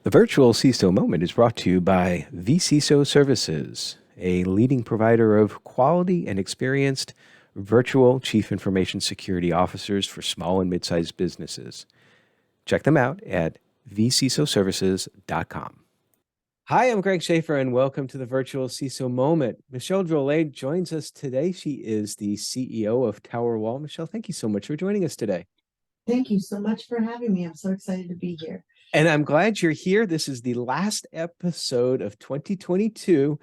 The virtual CISO moment is brought to you by vCISO Services, a leading provider of quality and experienced virtual chief information security officers for small and mid-sized businesses. Check them out at vcisoservices.com. Hi, I'm Greg Schaefer, and welcome to the virtual CISO moment. Michelle Drolet joins us today. She is the CEO of TowerWall. Michelle, thank you so much for joining us today. Thank you so much for having me. I'm so excited to be here. And I'm glad you're here. This is the last episode of 2022,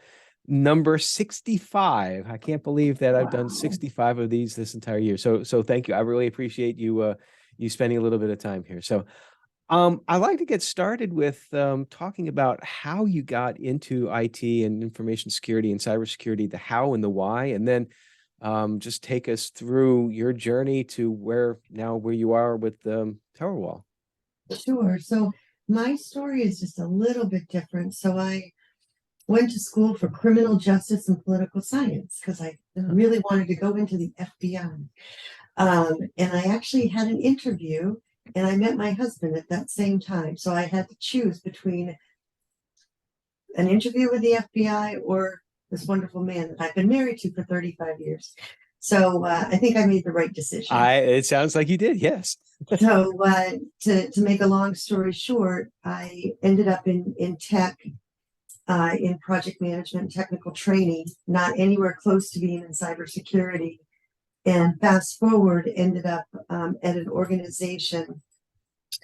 number 65. I can't believe that I've done 65 of these this entire year. So thank you. I really appreciate you you spending a little bit of time here. So I'd like to get started with talking about how you got into IT and information security and cybersecurity, the how and the why, and then just take us through your journey to where you are with TowerWall. Sure. So my story is just a little bit different. So I went to school for criminal justice and political science because I really wanted to go into the FBI. And I actually had an interview and I met my husband at that same time. So I had to choose between an interview with the FBI or this wonderful man that I've been married to for 35 years. So I think I made the right decision. It sounds like you did, yes. So to make a long story short, I ended up in tech, in project management, technical training, not anywhere close to being in cybersecurity. And fast forward, ended up at an organization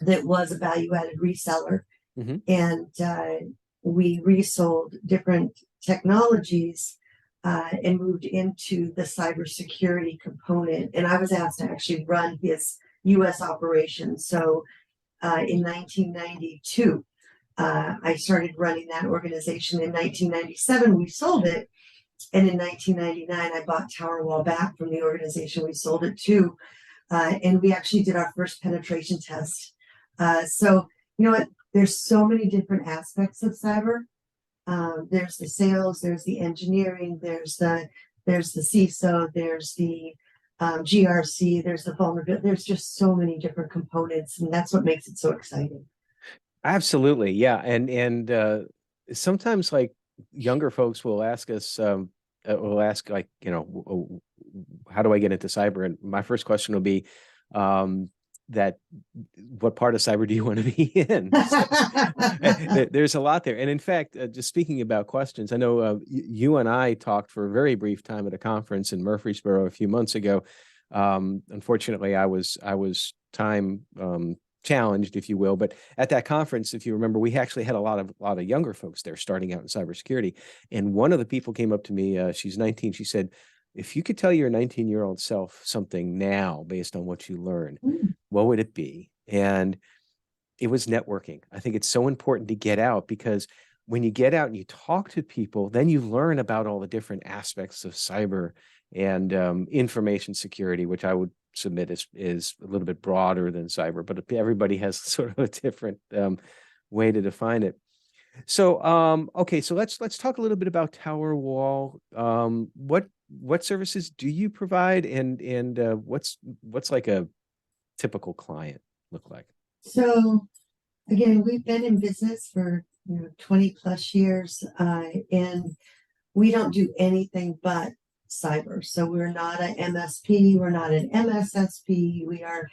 that was a value-added reseller. Mm-hmm. And we resold different technologies and moved into the cybersecurity component. And I was asked to actually run his U.S. operations. So in 1992, I started running that organization. In 1997, we sold it. And in 1999, I bought TowerWall back from the organization we sold it to. And we actually did our first penetration test. So, you know what? There's so many different aspects of cyber. There's the sales, there's the engineering, there's the CISO, there's the GRC, there's the vulnerability. There's just so many different components, and that's what makes it so exciting. Absolutely, yeah. And sometimes like younger folks will ask us, like, you know, how do I get into cyber? And my first question will be, that what part of cyber do you want to be in? So, there's a lot there. And in fact, just speaking about questions, I know you and I talked for a very brief time at a conference in Murfreesboro a few months ago. Unfortunately, I was time challenged, if you will. But at that conference, if you remember, we actually had a lot of younger folks there starting out in cybersecurity. And one of the people came up to me, she's 19, she said, if you could tell your 19-year-old self something now based on what you learned, what would it be? And it was networking. I think it's so important to get out, because when you get out and you talk to people, then you learn about all the different aspects of cyber and information security, which I would submit is a little bit broader than cyber, but everybody has sort of a different way to define it. So, okay, so let's talk a little bit about TowerWall. What services do you provide, and what's like a typical client look like? So, again, we've been in business for 20 plus years, and we don't do anything but cyber. So we're not an MSP, we're not an MSSP, we are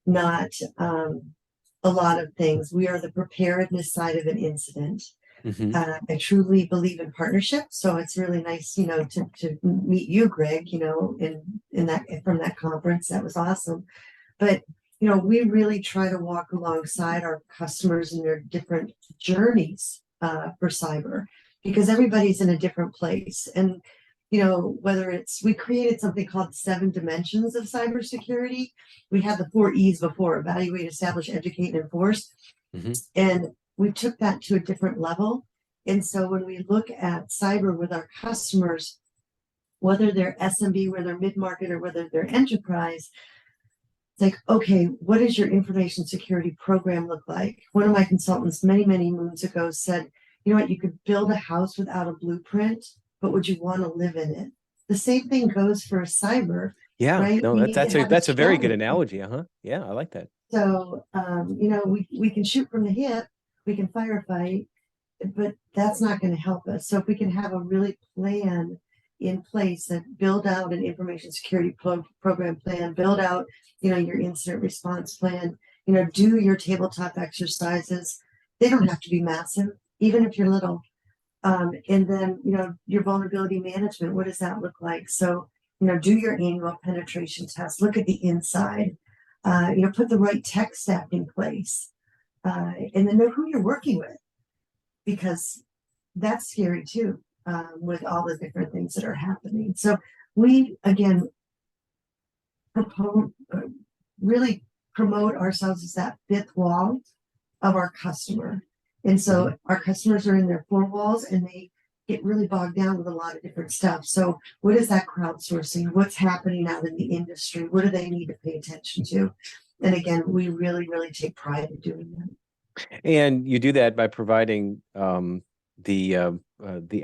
not a lot of things. We are the preparedness side of an incident. Mm-hmm. I truly believe in partnership, so it's really nice, to meet you, Greg, in that from that conference. That was awesome. But we really try to walk alongside our customers in their different journeys for cyber, because everybody's in a different place. And whether we created something called 7 dimensions of cybersecurity. We had the 4 E's before: evaluate, establish, educate, and enforce. Mm-hmm. And we took that to a different level. And so when we look at cyber with our customers, whether they're SMB, whether they're mid-market, or whether they're enterprise, it's like, okay, what does your information security program look like? One of my consultants many, many moons ago said, you know what, you could build a house without a blueprint, but would you want to live in it? The same thing goes for cyber. Yeah, right? No, that's a very good analogy. Yeah, I like that. So, we can shoot from the hip, we can firefight, but that's not going to help us. So if we can have a really plan in place that build out an information security program plan, build out, your incident response plan, do your tabletop exercises. They don't have to be massive, even if you're little. And then, your vulnerability management, what does that look like? So, do your annual penetration test, look at the inside, put the right tech stack in place, and then know who you're working with, because that's scary too, with all the different things that are happening. So we, again, really promote ourselves as that fifth wall of our customer. And so our customers are in their four walls and they get really bogged down with a lot of different stuff. So what is that crowdsourcing? What's happening out in the industry? What do they need to pay attention to? And again, we really, really take pride in doing that. And you do that by providing the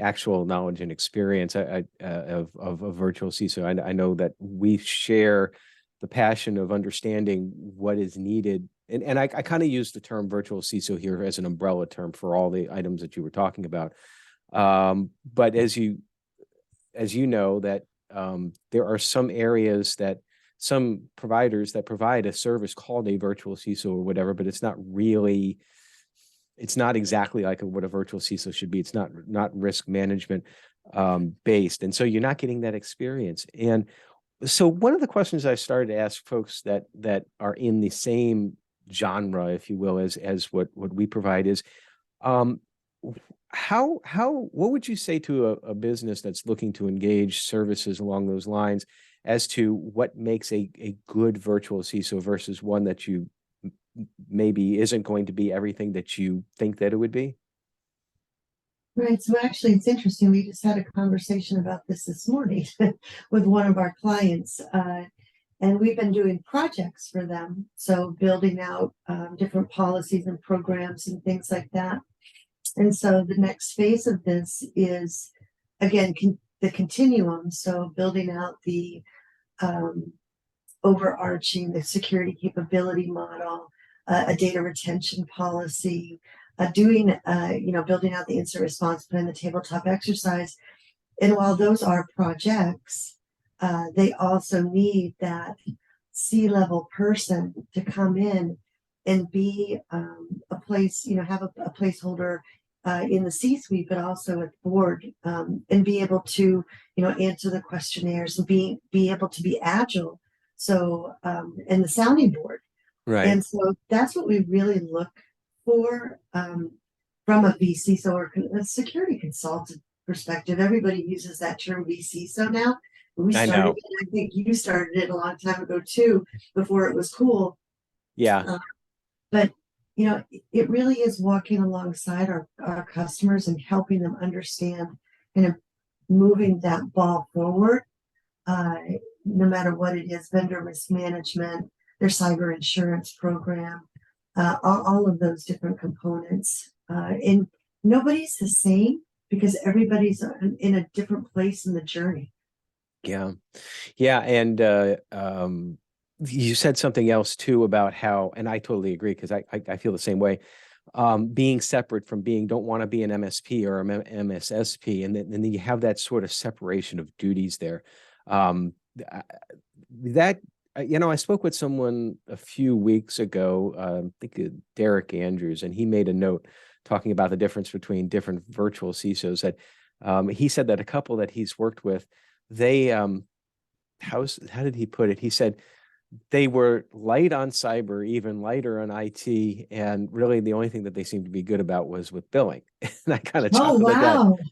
actual knowledge and experience of a virtual CISO. I know that we share the passion of understanding what is needed. And I kind of use the term virtual CISO here as an umbrella term for all the items that you were talking about. But as you know, that there are some areas that some providers that provide a service called a virtual CISO or whatever, but it's not exactly like what a virtual CISO should be. It's not risk management based. And so you're not getting that experience. And so one of the questions I started to ask folks that are in the same genre, if you will, as what we provide is, what would you say to a business that's looking to engage services along those lines as to what makes a good virtual CISO versus one that you maybe isn't going to be everything that you think that it would be? Right. So actually, it's interesting. We just had a conversation about this morning with one of our clients, and we've been doing projects for them. So building out different policies and programs and things like that. And so the next phase of this is, again, the continuum. So building out the overarching, the security capability model, a data retention policy, building out the incident response plan, the tabletop exercise. And while those are projects, they also need that C-level person to come in and be a place, have a placeholder in the C-suite, but also at the board, and be able to, answer the questionnaires and be able to be agile. So, and the sounding board. Right. And so that's what we really look for from a vCISO or a security consultant perspective. Everybody uses that term vCISO now. We started I think you started it a long time ago too, before it was cool. Yeah. But it really is walking alongside our customers and helping them understand, moving that ball forward, no matter what it is, vendor risk management, their cyber insurance program, all of those different components. And nobody's the same because everybody's in a different place in the journey. Yeah. Yeah. And you said something else too about how, and I totally agree because I feel the same way. Being separate from don't want to be an MSP or an MSSP, and then you have that sort of separation of duties there. I spoke with someone a few weeks ago, I think Derek Andrews, and he made a note talking about the difference between different virtual CISOs. That he said that a couple that he's worked with, they how did he put it? He said they were light on cyber, even lighter on IT, and really the only thing that they seemed to be good about was with billing. And I kind of chuckled at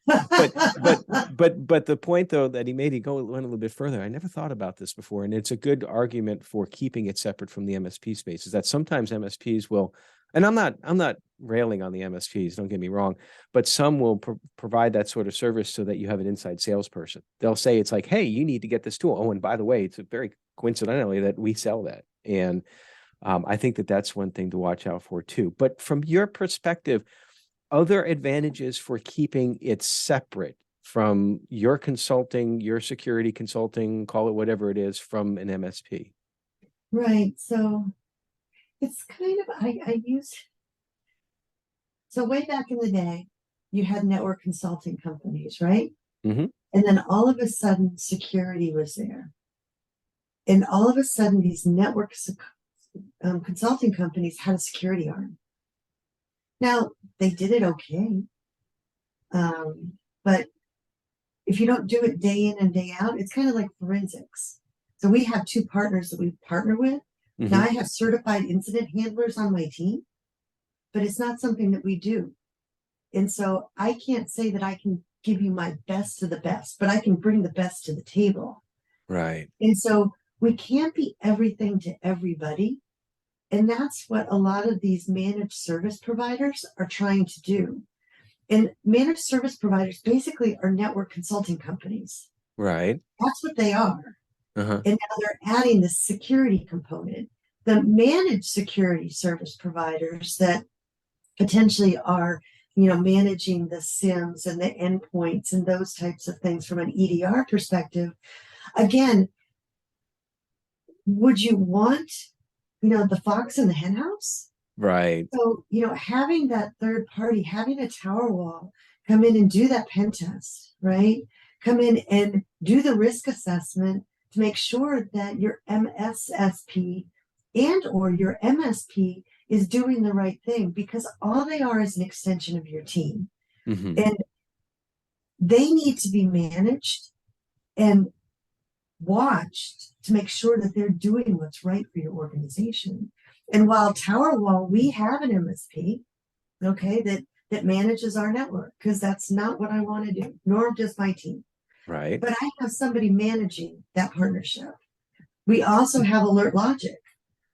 that. But the point though that he made, went a little bit further. I never thought about this before, and it's a good argument for keeping it separate from the MSP space. Is that sometimes MSPs will, and I'm not railing on the MSPs, don't get me wrong, but some will provide that sort of service so that you have an inside salesperson. They'll say it's like, hey, you need to get this tool. Oh, and by the way, it's very coincidentally that we sell that. And I think that that's one thing to watch out for too. But from your perspective, other advantages for keeping it separate from your consulting, your security consulting, call it whatever it is, from an MSP? Right. So it's kind of, I use So way back in the day, you had network consulting companies, right? Hmm. And then all of a sudden, security was there. And all of a sudden, these consulting companies had a security arm. Now, they did it okay. But if you don't do it day in and day out, it's kind of like forensics. So we have two partners that we partner with. Now, Hmm. I have certified incident handlers on my team, but it's not something that we do. And so I can't say that I can give you my best to the best, but I can bring the best to the table. Right. And so we can't be everything to everybody. And that's what a lot of these managed service providers are trying to do. And managed service providers basically are network consulting companies. Right. That's what they are. Uh-huh. And now they're adding the security component. The managed security service providers that potentially are, managing the SIMs and the endpoints and those types of things from an EDR perspective. Again, would you want, the fox in the henhouse? Right. So, having that third party, having a tower wall come in and do that pen test, right? Come in and do the risk assessment to make sure that your MSSP and or your MSP is doing the right thing, because all they are is an extension of your team. Hmm. And they need to be managed and watched to make sure that they're doing what's right for your organization. And while Tower Wall, we have an MSP, okay, that manages our network, because that's not what I want to do, nor does my team. Right. But I have somebody managing that partnership. We also have Alert Logic,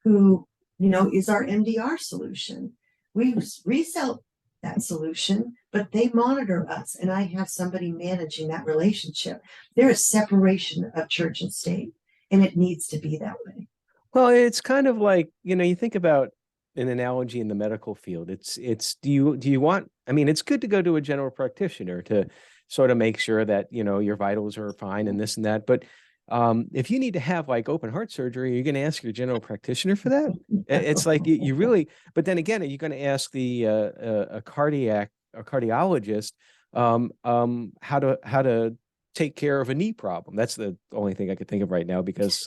who, is our MDR solution. We resell that solution, but they monitor us, and I have somebody managing that relationship. There is separation of church and state, and it needs to be that way. Well, it's kind of like, you think about an analogy in the medical field. It's do you want, I mean, it's good to go to a general practitioner to sort of make sure that, your vitals are fine and this and that. But if you need to have like open heart surgery, you're going to ask your general practitioner for that. It's like you really, but then again, are you going to ask a cardiologist how to take care of a knee problem? That's the only thing I could think of right now, because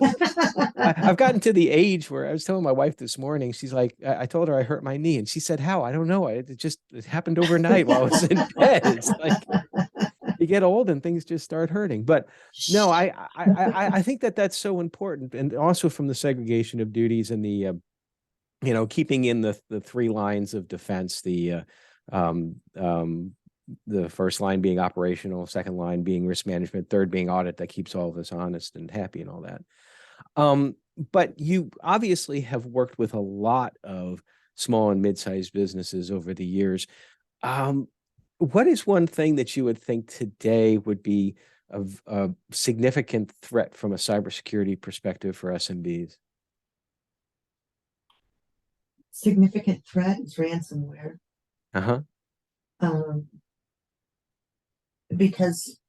I've gotten to the age where I was telling my wife this morning, she's like, I told her I hurt my knee, and she said, how? I don't know. It happened overnight while I was in bed. It's like you get old and things just start hurting. But no, I think that that's so important. And also from the segregation of duties and the, keeping in the three lines of defense, um, um, the first line being operational, second line being risk management, third being audit, that keeps all of us honest and happy and all that. But you obviously have worked with a lot of small and mid-sized businesses over the years. Um, what is one thing that you would think today would be a significant threat from a cybersecurity perspective for SMBs? Significant threat is ransomware. Uh-huh. Um, because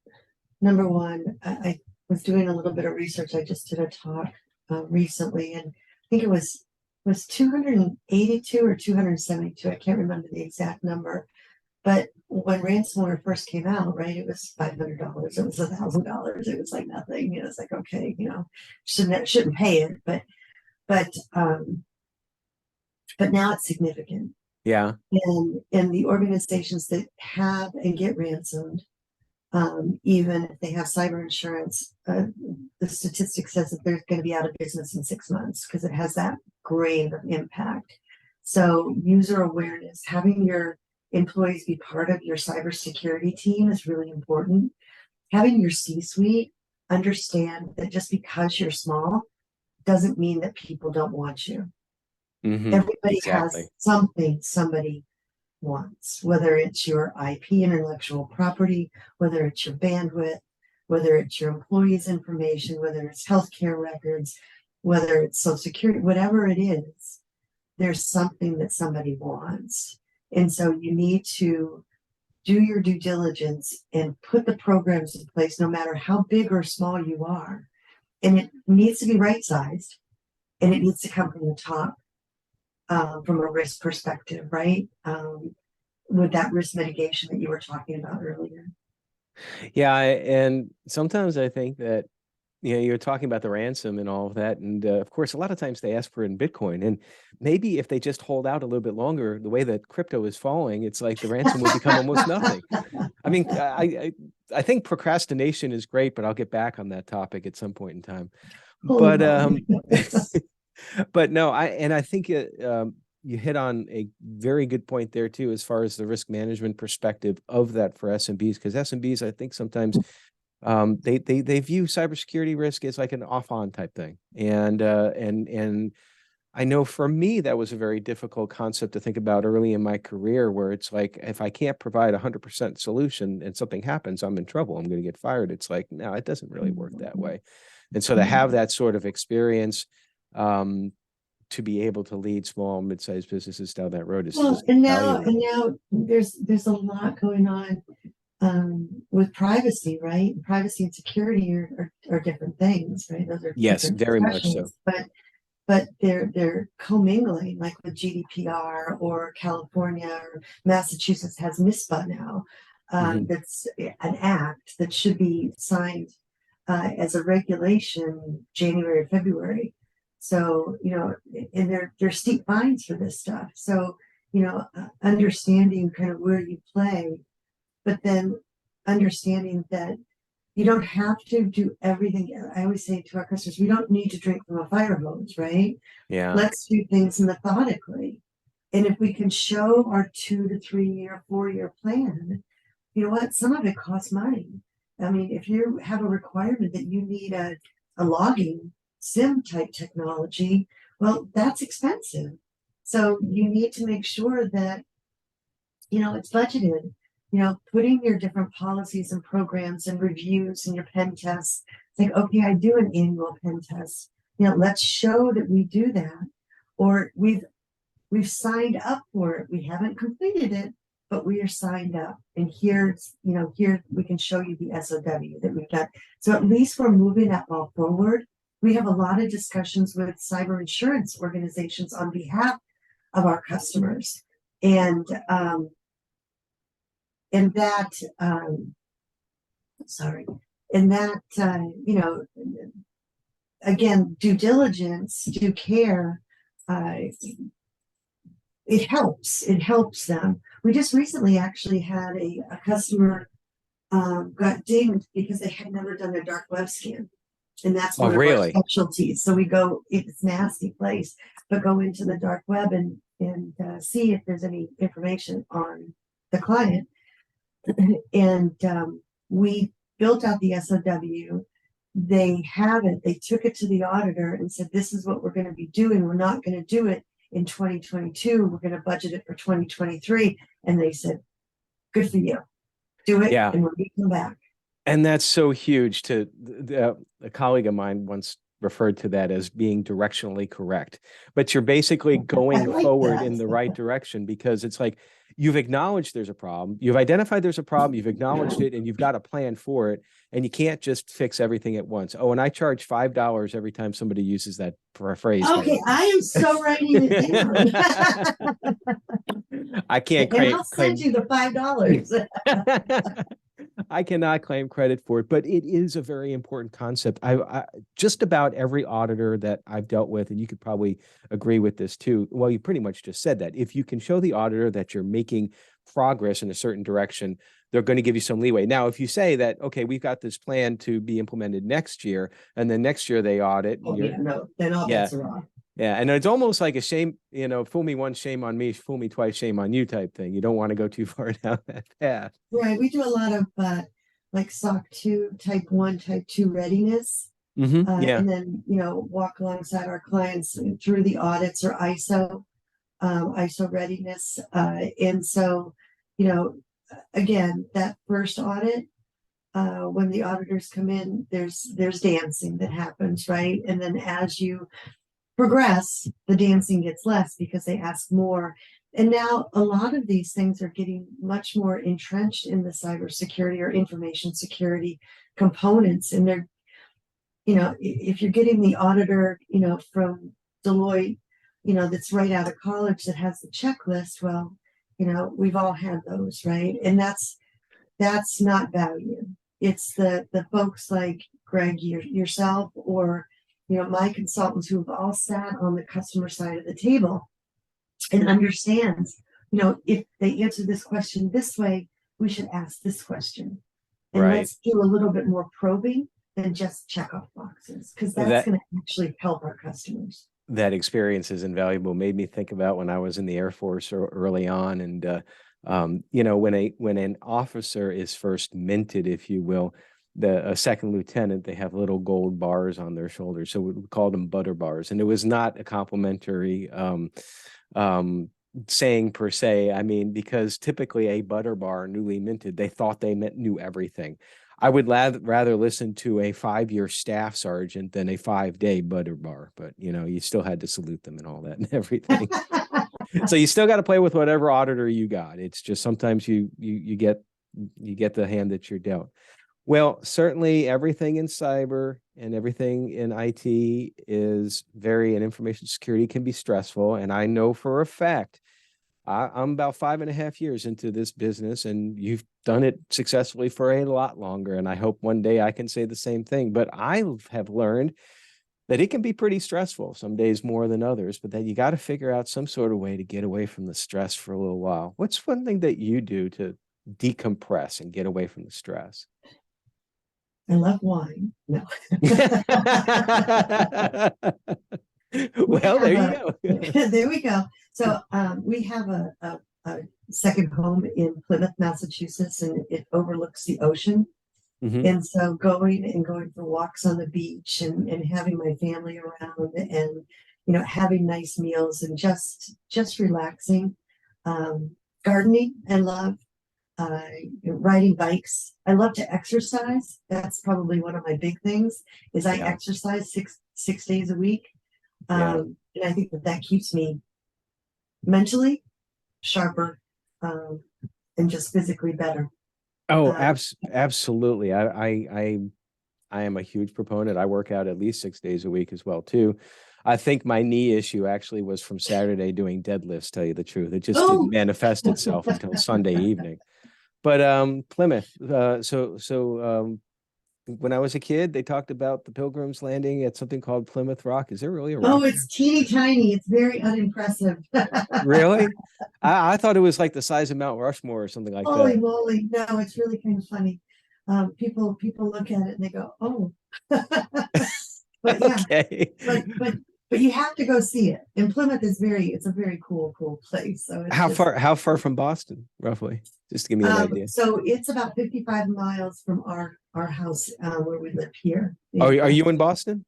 number one, I was doing a little bit of research. I just did a talk recently, and I think it was 282 or 272. I can't remember the exact number. But when ransomware first came out, right, it was $500. It was $1,000. It was like nothing. It's like, okay, shouldn't pay it, but now it's significant. Yeah. And the organizations that have and get ransomed, even if they have cyber insurance, the statistic says that they're going to be out of business in 6 months, because it has that grave of impact. So user awareness, having your employees be part of your cybersecurity team is really important. Having your C-suite understand that just because you're small doesn't mean that people don't want you. Mm-hmm. Everybody Exactly. has something somebody wants, whether it's your IP, intellectual property, whether it's your bandwidth, whether it's your employees' information, whether it's healthcare records, whether it's social security, whatever it is, there's something that somebody wants. And so you need to do your due diligence and put the programs in place, no matter how big or small you are. And it needs to be right sized, and it needs to come from the top, from a risk perspective, right? with that risk mitigation that you were talking about earlier. Yeah, and sometimes I think that, you're talking about the ransom and all of that, and of course, a lot of times they ask for it in Bitcoin, and maybe if they just hold out a little bit longer, the way that crypto is falling, it's like the ransom would become almost nothing. I mean, I think procrastination is great, but I'll get back on that topic at some point in time. Hold But on. but no, I think you hit on a very good point there too, as far as the risk management perspective of that for SMBs, because SMBs, I think sometimes they view cybersecurity risk as like an off-on type thing, and I know for me that was a very difficult concept to think about early in my career, where it's like if I can't provide 100% solution and something happens, I'm in trouble. I'm going to get fired. It's like no, it doesn't really work that way. And so to have that sort of experience, to be able to lead small, mid-sized businesses down that road is Well, valuable. and now there's a lot going on with privacy, right? Privacy and security are different things, right? Those are Yes, different very much so. discussions, but they're commingling, like with GDPR, or California or Massachusetts has MISPA now. Mhm. That's an act that should be signed as a regulation January or February. So, and there's steep fines for this stuff. So, understanding kind of where you play, but then understanding that you don't have to do everything. I always say to our customers, we don't need to drink from a fire hose, right? Yeah. Let's do things methodically. And if we can show our 2 to 3 year, 4 year plan, you know what? Some of it costs money. I mean, if you have a requirement that you need a logging SIM type technology, well, that's expensive. So you need to make sure that, it's budgeted, putting your different policies and programs and reviews and your pen tests. It's like, okay, I do an annual pen test. Let's show that we do that. Or we've signed up for it. We haven't completed it, but we are signed up. And here we can show you the SOW that we've done. So at least we're moving that ball forward. We have a lot of discussions with cyber insurance organizations on behalf of our customers. And that, again, due diligence, due care, it helps them. We just recently actually had a customer got dinged because they had never done a dark web scan, and that's Oh, one of our really? specialties. So we go, it's a nasty place, but go into the dark web and see if there's any information on the client. And we built out the SOW. They have it. They took it to the auditor and said, this is what we're going to be doing. We're not going to do it in 2022. We're going to budget it for 2023. And they said, good for you. Do it. Yeah. And we'll come back. And that's so huge. A colleague of mine once referred to that as being directionally correct, but you're basically going forward in the right direction, because it's like you've acknowledged there's a problem, you've identified there's a problem, you've acknowledged it, and you've got a plan for it, and you can't just fix everything at once. Oh, and I charge $5 every time somebody uses that phrase. Okay, I am so writing it down. I can't and I'll send you the $5. I cannot claim credit for it, but it is a very important concept. I just about every auditor that I've dealt with, and you could probably agree with this too. Well, you pretty much just said that. If you can show the auditor that you're making progress in a certain direction, they're going to give you some leeway. Now, if you say that, okay, we've got this plan to be implemented next year, and then next year they audit. Then all bets are off. Yeah, and it's almost like a shame, fool me once, shame on me, fool me twice, shame on you type thing. You don't want to go too far down that path. Right. We do a lot of like SOC 2, type 1, type 2 readiness. Yeah. And then, walk alongside our clients through the audits or ISO readiness. And so, again, that first audit, when the auditors come in, there's dancing that happens, right? And then as you progress, the dancing gets less because they ask more. And now a lot of these things are getting much more entrenched in the cybersecurity or information security components. And they're, if you're getting the auditor, from Deloitte, that's right out of college that has the checklist, well, we've all had those, right? And that's not value. It's the folks like Greg, yourself, or my consultants who've all sat on the customer side of the table and understands, if they answer this question this way, we should ask this question. And Right. let's do a little bit more probing than just check off boxes, because that's going to actually help our customers. That experience is invaluable. Made me think about when I was in the Air Force early on, and when an officer is first minted, if you will, a second lieutenant, they have little gold bars on their shoulders, so we called them butter bars, and it was not a complimentary saying per se. I mean, because typically a butter bar newly minted, they thought they knew everything. I would rather listen to a 5-year staff sergeant than a 5-day butter bar, but you still had to salute them and all that and everything. So you still got to play with whatever auditor you got. It's just sometimes you get the hand that you're dealt. Well, certainly everything in cyber and everything in IT is and information security can be stressful. And I know for a fact, I'm about 5.5 years into this business, and you've done it successfully for a lot longer. And I hope one day I can say the same thing. But I have learned that it can be pretty stressful, some days more than others, but that you got to figure out some sort of way to get away from the stress for a little while. What's one thing that you do to decompress and get away from the stress? I love wine. No. Well, there you go. There we go. So we have a second home in Plymouth, Massachusetts, and it overlooks the ocean. Mm-hmm. And so going for walks on the beach and having my family around and having nice meals and just relaxing. Gardening, I love. Riding bikes. I love to exercise. That's probably one of my big things. Is I exercise six days a week. And I think that keeps me mentally sharper and just physically better. Oh, absolutely. I am a huge proponent. I work out at least 6 days a week as well too. I think my knee issue actually was from Saturday doing deadlifts, tell you the truth. It just didn't manifest itself until Sunday evening. But Plymouth, when I was a kid, they talked about the Pilgrims landing at something called Plymouth Rock. Is there really a rock? Oh, it's teeny tiny. It's very unimpressive. Really? I thought it was like the size of Mount Rushmore or something like that. Holy moly. No, it's really kind of funny. People look at it and they go, oh. But yeah, okay. But you have to go see it. And Plymouth is it's a very cool place. So it's how far from Boston, roughly? Just to give me an idea. So it's about 55 miles from our house where we live here. Are you in Boston?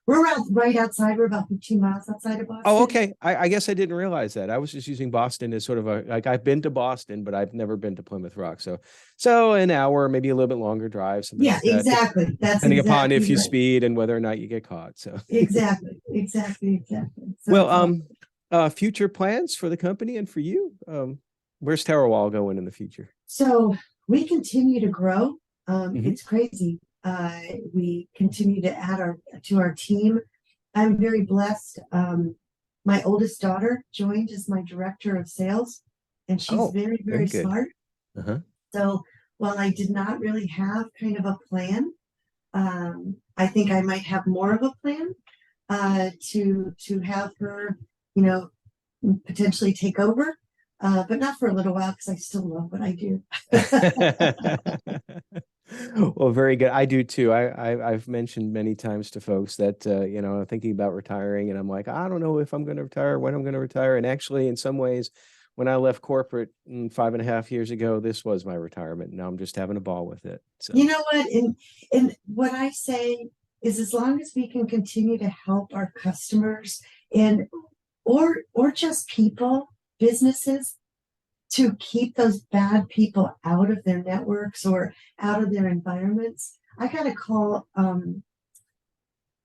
We're right outside. We're about 15 miles outside of Boston. Oh, okay. I guess I didn't realize that. I was just using Boston as sort of I've been to Boston, but I've never been to Plymouth Rock. So an hour, maybe a little bit longer drive. Yeah, like that, exactly. That's depending exactly upon if you right. speed and whether or not you get caught. So exactly. So well, future plans for the company and for you. Where's Terrawall going in the future? So we continue to grow. It's crazy. We continue to add to our team. I'm very blessed. My oldest daughter joined as my director of sales, and she's very, very smart. So while I did not really have kind of a plan, I think I might have more of a plan to have her, potentially take over. But not for a little while, because I still love what I do. Well, very good. I do too. I've mentioned many times to folks that I'm thinking about retiring, and I'm like, I don't know if I'm going to retire, when I'm going to retire. And actually, in some ways, when I left corporate 5.5 years ago, this was my retirement. Now I'm just having a ball with it. So you know what? And what I say is, as long as we can continue to help our customers or just people, businesses, to keep those bad people out of their networks or out of their environments. I got a call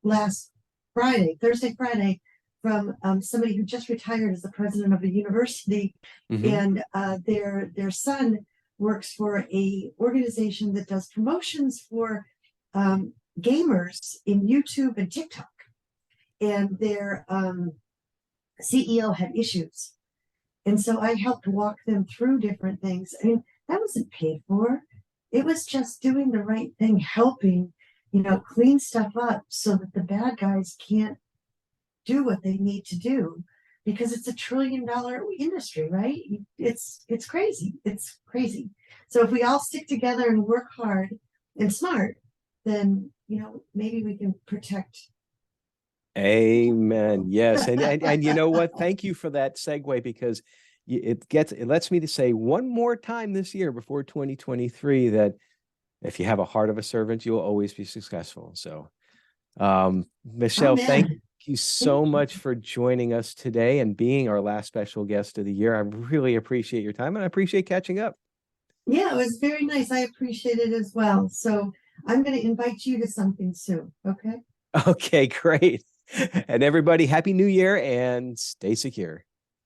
Thursday, Friday, from somebody who just retired as the president of a university, and their son works for a organization that does promotions for gamers in YouTube and TikTok, and their CEO had issues. And so I helped walk them through different things. I mean, that wasn't paid for. It was just doing the right thing, helping, clean stuff up so that the bad guys can't do what they need to do because it's $1 trillion industry, right? It's crazy. It's crazy. So if we all stick together and work hard and smart, then maybe we can protect. Amen. Yes. And you know what? Thank you for that segue, because it lets me to say one more time this year before 2023 that if you have a heart of a servant, you'll always be successful. So, Michelle, thank you so much for joining us today and being our last special guest of the year. I really appreciate your time and I appreciate catching up. Yeah, it was very nice. I appreciate it as well. So I'm going to invite you to something soon. Okay. Okay, great. And everybody, Happy New Year and stay secure.